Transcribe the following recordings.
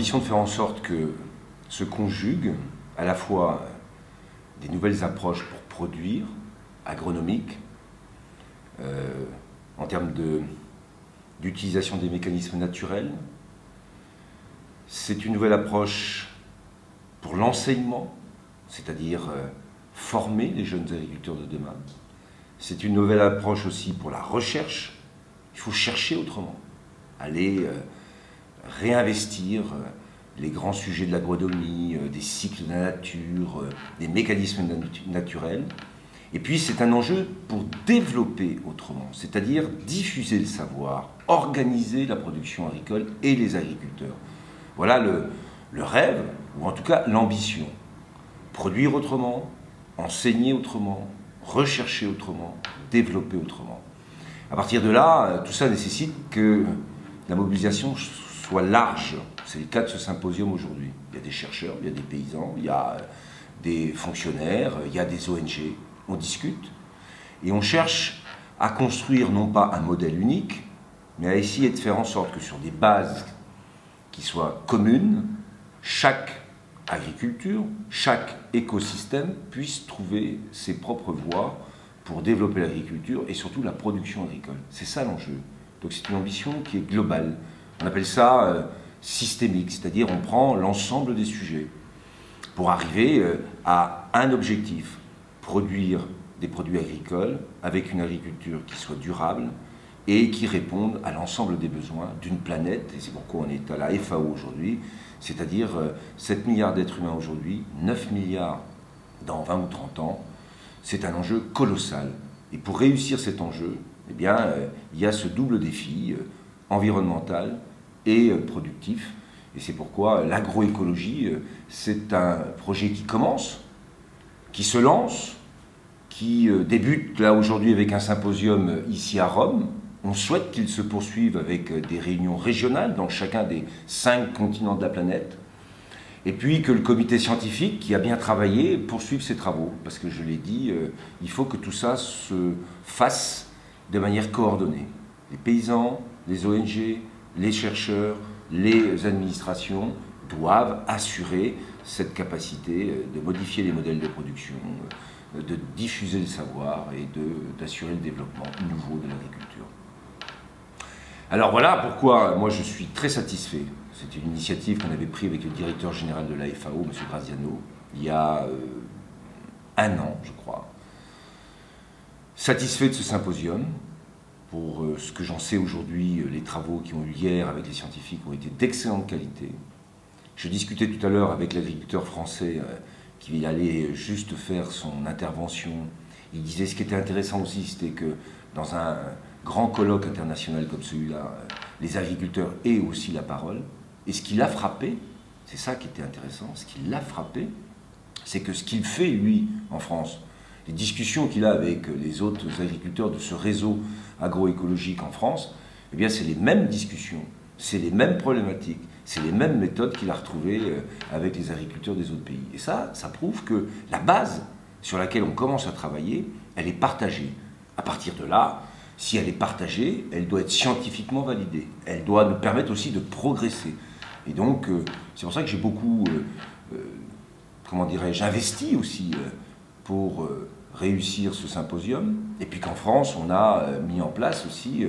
l'ambition de faire en sorte que se conjuguent à la fois des nouvelles approches pour produire, agronomiques, en termes d'utilisation des mécanismes naturels. C'est une nouvelle approche pour l'enseignement, c'est-à-dire former les jeunes agriculteurs de demain. C'est une nouvelle approche aussi pour la recherche. Il faut chercher autrement, aller réinvestir les grands sujets de l'agronomie, des cycles de la nature, des mécanismes naturels. Et puis c'est un enjeu pour développer autrement, c'est-à-dire diffuser le savoir, organiser la production agricole et les agriculteurs. Voilà le rêve, ou en tout cas l'ambition. Produire autrement, enseigner autrement, rechercher autrement, développer autrement. À partir de là, tout ça nécessite que la mobilisation soit large. C'est le cas de ce symposium aujourd'hui. Il y a des chercheurs, il y a des paysans, il y a des fonctionnaires, il y a des ONG. On discute et on cherche à construire non pas un modèle unique, mais à essayer de faire en sorte que sur des bases qui soient communes, chaque agriculture, chaque écosystème puisse trouver ses propres voies pour développer l'agriculture et surtout la production agricole. C'est ça l'enjeu. Donc c'est une ambition qui est globale. On appelle ça systémique, c'est-à-dire on prend l'ensemble des sujets pour arriver à un objectif, produire des produits agricoles avec une agriculture qui soit durable et qui réponde à l'ensemble des besoins d'une planète, et c'est pourquoi on est à la FAO aujourd'hui, c'est-à-dire 7 milliards d'êtres humains aujourd'hui, 9 milliards dans 20 ou 30 ans. C'est un enjeu colossal. Et pour réussir cet enjeu, eh bien, il y a ce double défi environnemental et productif. Et c'est pourquoi l'agroécologie, c'est un projet qui commence, qui se lance, qui débute là aujourd'hui avec un symposium ici à Rome. On souhaite qu'il se poursuive avec des réunions régionales dans chacun des 5 continents de la planète. Et puis que le comité scientifique qui a bien travaillé poursuive ses travaux. Parce que je l'ai dit, il faut que tout ça se fasse de manière coordonnée. Les paysans, les ONG, les chercheurs, les administrations doivent assurer cette capacité de modifier les modèles de production, de diffuser le savoir et d'assurer le développement nouveau de l'agriculture. Alors voilà pourquoi moi je suis très satisfait. C'était une initiative qu'on avait prise avec le directeur général de la FAO, M. Graziano, il y a 1 an, je crois. Satisfait de ce symposium. Pour ce que j'en sais aujourd'hui, les travaux qui ont eu hier avec les scientifiques ont été d'excellente qualité. Je discutais tout à l'heure avec l'agriculteur français qui allait juste faire son intervention. Il disait ce qui était intéressant aussi, c'était que dans un grand colloque international comme celui-là, les agriculteurs aient aussi la parole. Et ce qui l'a frappé, c'est ça qui était intéressant, ce qui l'a frappé, c'est que ce qu'il fait, lui, en France, les discussions qu'il a avec les autres agriculteurs de ce réseau agroécologique en France, eh bien c'est les mêmes discussions, c'est les mêmes problématiques, c'est les mêmes méthodes qu'il a retrouvées avec les agriculteurs des autres pays. Et ça prouve que la base sur laquelle on commence à travailler, elle est partagée. À partir de là, si elle est partagée, elle doit être scientifiquement validée. Elle doit nous permettre aussi de progresser. Et donc, c'est pour ça que j'ai beaucoup, comment dirais-je, investi aussi pour réussir ce symposium. Et puis qu'en France, on a mis en place aussi,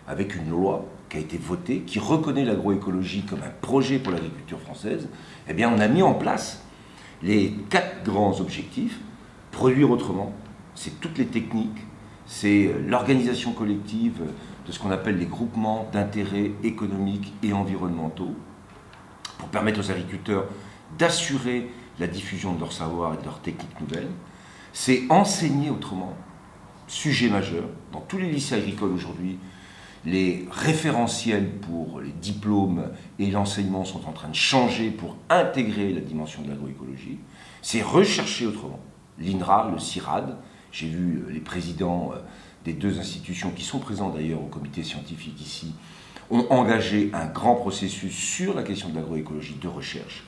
avec une loi qui a été votée, qui reconnaît l'agroécologie comme un projet pour l'agriculture française, eh bien on a mis en place les 4 grands objectifs. Produire autrement, c'est toutes les techniques, c'est l'organisation collective de ce qu'on appelle les groupements d'intérêts économiques et environnementaux, pour permettre aux agriculteurs d'assurer la diffusion de leur savoir et de leurs techniques nouvelles. C'est enseigner autrement, sujet majeur. Dans tous les lycées agricoles aujourd'hui, les référentiels pour les diplômes et l'enseignement sont en train de changer pour intégrer la dimension de l'agroécologie. C'est rechercher autrement. L'INRA, le CIRAD, j'ai vu les présidents des 2 institutions qui sont présents d'ailleurs au comité scientifique ici, ont engagé un grand processus sur la question de l'agroécologie de recherche.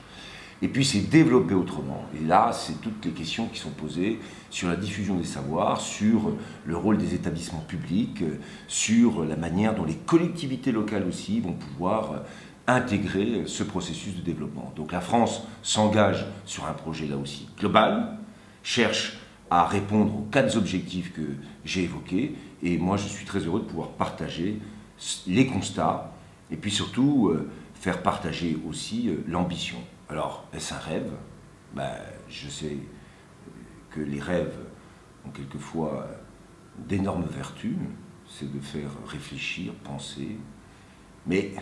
Et puis c'est développer autrement. Et là, c'est toutes les questions qui sont posées sur la diffusion des savoirs, sur le rôle des établissements publics, sur la manière dont les collectivités locales aussi vont pouvoir intégrer ce processus de développement. Donc la France s'engage sur un projet là aussi global, cherche à répondre aux 4 objectifs que j'ai évoqués, et moi je suis très heureux de pouvoir partager les constats, et puis surtout faire partager aussi l'ambition. Alors, est-ce un rêve? Ben, je sais que les rêves ont quelquefois d'énormes vertus, c'est de faire réfléchir, penser, mais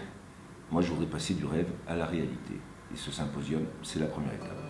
moi je voudrais passer du rêve à la réalité. Et ce symposium, c'est la première étape.